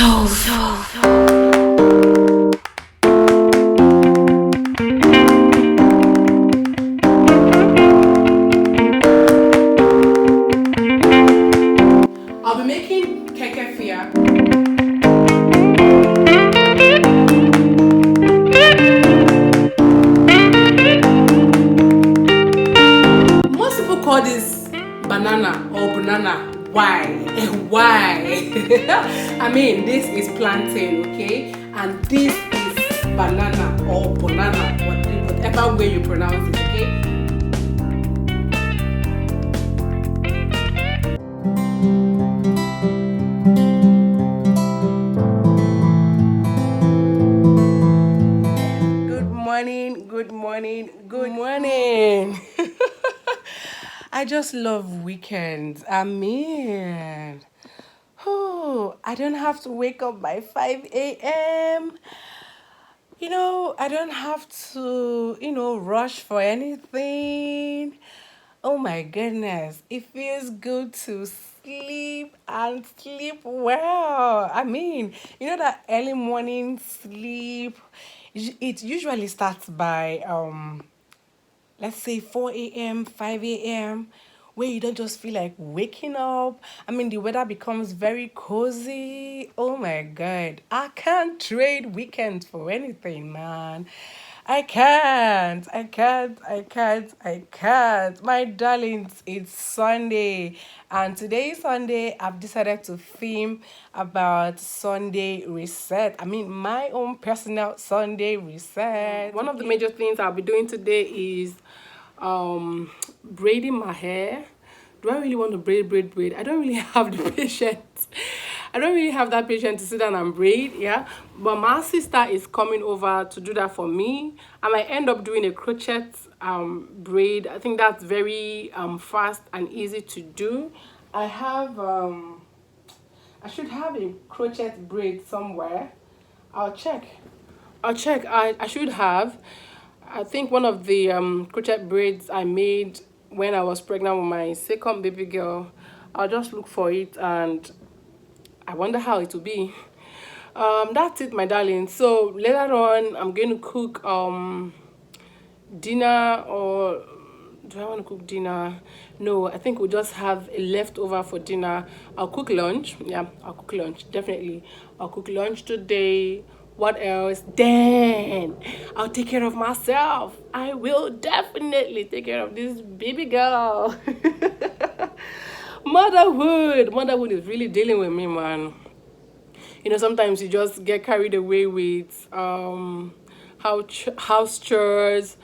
I'll be making KEKE-FIA. Most people call this banana or banana. Why? Why? I mean, this is plantain, okay? And this is banana or banana, whatever way you pronounce it, okay? Good morning. I just love weekends. I mean, I don't have to wake up by 5 a.m. I don't have to, rush for anything. Oh my goodness, it feels good to sleep and sleep well. I mean, that early morning sleep, it usually starts by let's say 4 a.m., 5 a.m., where you don't just feel like waking up. I mean, the weather becomes very cozy. Oh my God. I can't trade weekends for anything, man. I can't. My darlings, it's Sunday. And today is Sunday. I've decided to film about Sunday reset. I mean, my own personal Sunday reset. One of the major things I'll be doing today is braiding my hair. Do I really want to braid? I don't really have the patience. I don't really have that patience to sit down and braid, yeah. But my sister is coming over to do that for me. I might end up doing a crochet braid. I think that's very fast and easy to do. I should have a crochet braid somewhere. I'll check. I should have. I think one of the crochet braids I made when I was pregnant with my second baby girl. I'll just look for it and I wonder how it will be. That's it, my darling. So later on, I'm going to cook dinner, or do I want to cook dinner? No, I think we'll just have a leftover for dinner. I'll cook lunch. Yeah, I'll cook lunch. Definitely. I'll cook lunch today. What else? Then I'll take care of myself. I will definitely take care of this baby girl. Motherhood is really dealing with me, man. Sometimes you just get carried away with house chores,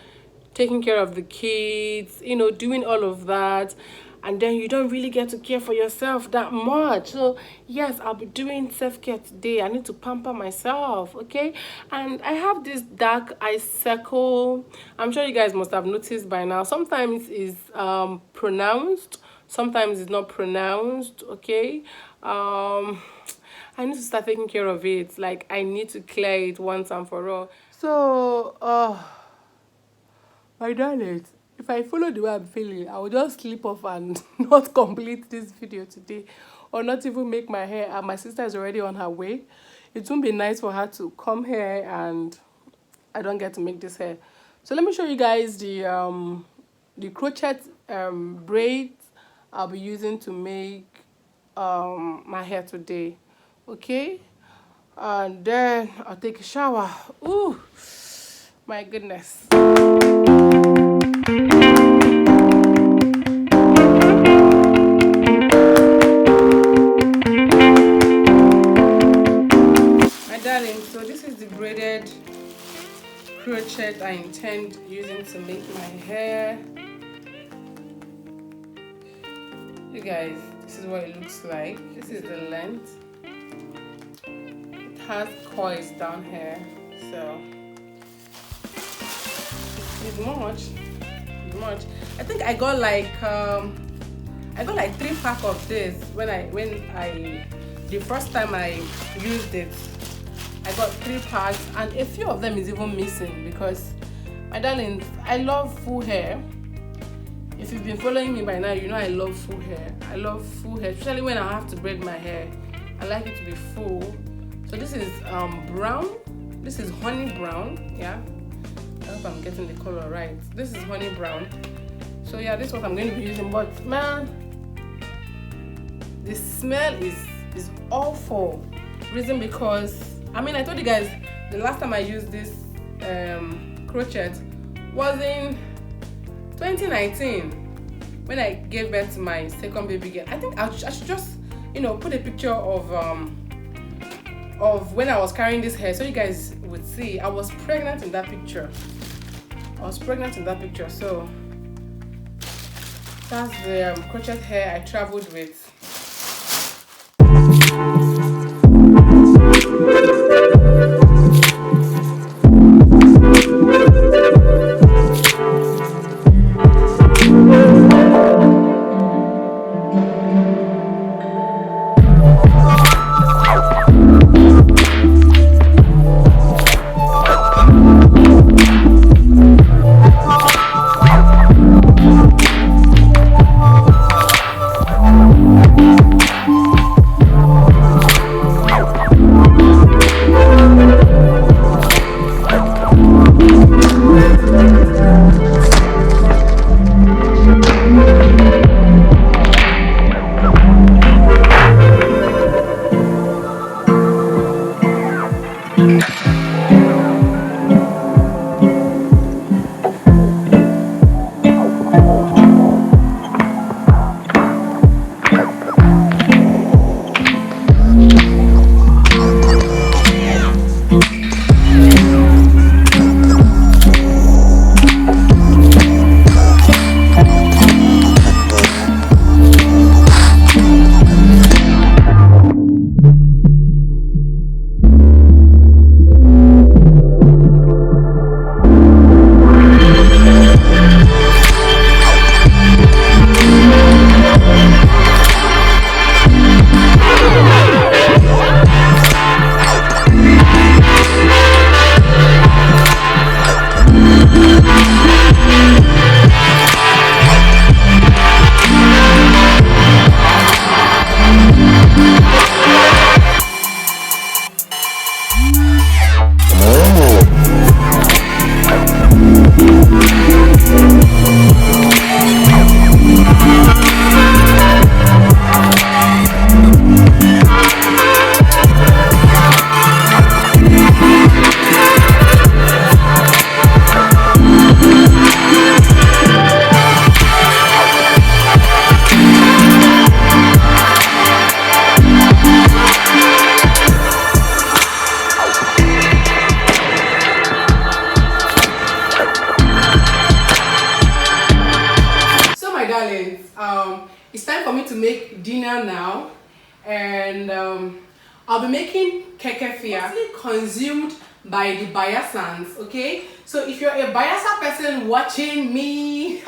taking care of the kids, doing all of that. And then you don't really get to care for yourself that much. So yes, I'll be doing self-care today. I need to pamper myself, okay? And I have this dark eye circle. I'm sure you guys must have noticed by now. Sometimes it's pronounced, sometimes it's not pronounced, okay? I need to start taking care of it. Like, I need to clear it once and for all. So, my darlings, if I follow the way I'm feeling, I will just sleep off and not complete this video today, or not even make my hair. And my sister is already on her way. It won't be nice for her to come here and I don't get to make this hair. So let me show you guys the crochet braids I'll be using to make my hair today. Okay, and then I'll take a shower. Ooh, my goodness. My darling, so this is the braided crochet I intend using to make my hair. You guys, this is what it looks like. This is the length. It has coils down here, so it's much. I think I got like 3 packs of this when I the first time I used it. I got 3 packs and a few of them is even missing because, my darling, I love full hair. If you've been following me by now, you know I love full hair. I love full hair, especially when I have to braid my hair. I like it to be full. So this is brown. This is honey brown. Yeah, I hope I'm getting the color right. This is honey brown. So yeah, this is what I'm going to be using. But man, the smell is awful. Reason because I mean, I told you guys the last time I used this crochet was in 2019 when I gave birth to my second baby girl. I think I should just, you know, put a picture of when I was carrying this hair so you guys would see. I was pregnant in that picture. So that's the crochet hair I traveled with. It's time for me to make dinner now, and I'll be making KEKE-FIA, consumed by the Bayelsans. Okay, so if you're a Bayelsa person watching me,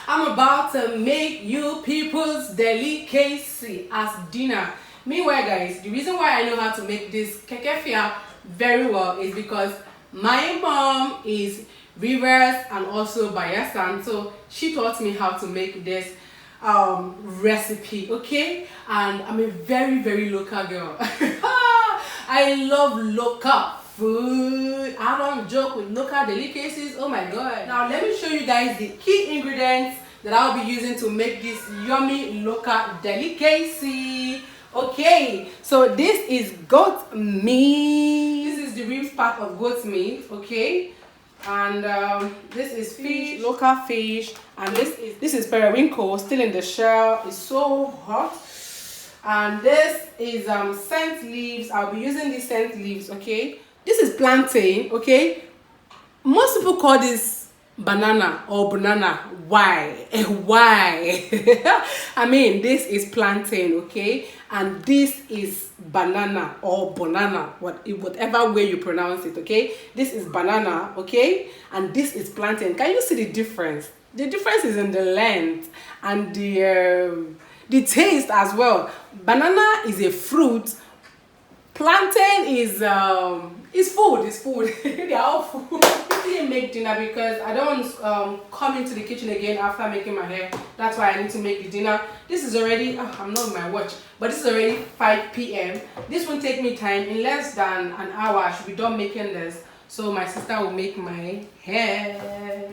I'm about to make you people's delicacy as dinner. Meanwhile, guys, the reason why I know how to make this KEKE-FIA very well is because my mom is Rivers and also Bayelsan, so she taught me how to make this recipe. Okay, and I'm a very local girl. I love local food. I don't joke with local delicacies. Oh my god. Now let me show you guys the key ingredients that I'll be using to make this yummy local delicacy. Okay, so this is goat meat. This is the ribs part of goat meat. Okay, and this is fish, local fish, and this is periwinkle still in the shell. It's so hot. And this is scent leaves. I'll be using these scent leaves. Okay, this is plantain. Okay, most people call this banana or banana. Why? I mean, this is plantain. Okay, and this is banana or banana, whatever way you pronounce it. Okay, this is banana. Okay, and this is plantain. Can you see the difference? The difference is in the length and the taste as well. Banana is a fruit Plantain is food. It's food. They are all food. I didn't make dinner because I don't want to come into the kitchen again after making my hair. That's why I need to make the dinner. This is already I'm not on my watch, but this is already 5 p.m. This won't take me time. In less than an hour I should be done making this. So my sister will make my hair.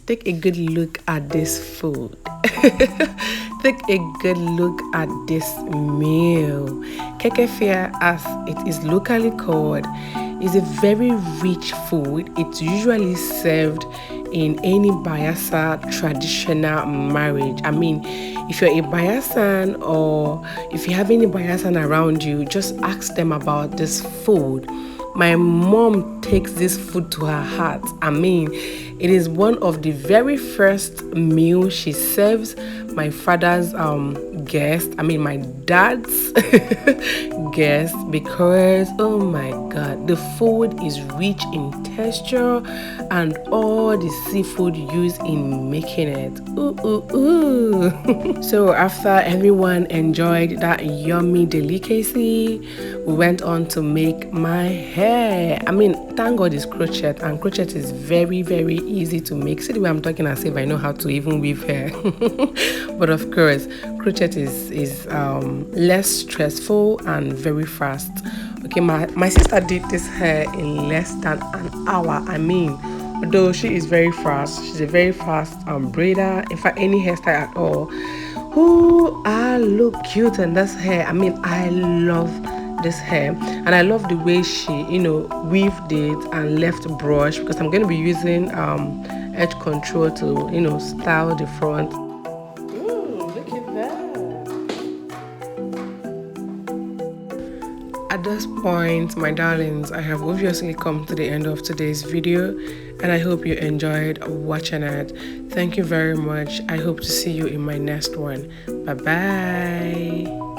Take a good look at this food. Take a good look at this meal. KEKE-FIA, as it is locally called, is a very rich food. It's usually served in any Bayelsa traditional marriage. I mean, if you're a Bayelsan or if you have any Bayelsan around you, just ask them about this food. My mom takes this food to her heart. I mean, it is one of the very first meal she serves my father's my dad's guest, because oh my god, the food is rich in texture and all the seafood used in making it. So after everyone enjoyed that yummy delicacy, we went on to make my hair. I mean, thank God it's crochet, and crochet is very, very easy to make. See the way I'm talking as if I know how to even weave hair. But of course, crochet is less stressful and very fast. Okay, my sister did this hair in less than an hour. I mean, although she is very fast, she's a very fast braider. In fact, any hairstyle at all. I look cute in this hair. I mean, I love this hair, and I love the way she weaved it and left brush, because I'm going to be using edge control to style the front. Ooh, look at that. At this point, my darlings, I have obviously come to the end of today's video, and I hope you enjoyed watching it. Thank you very much. I hope to see you in my next one. Bye bye.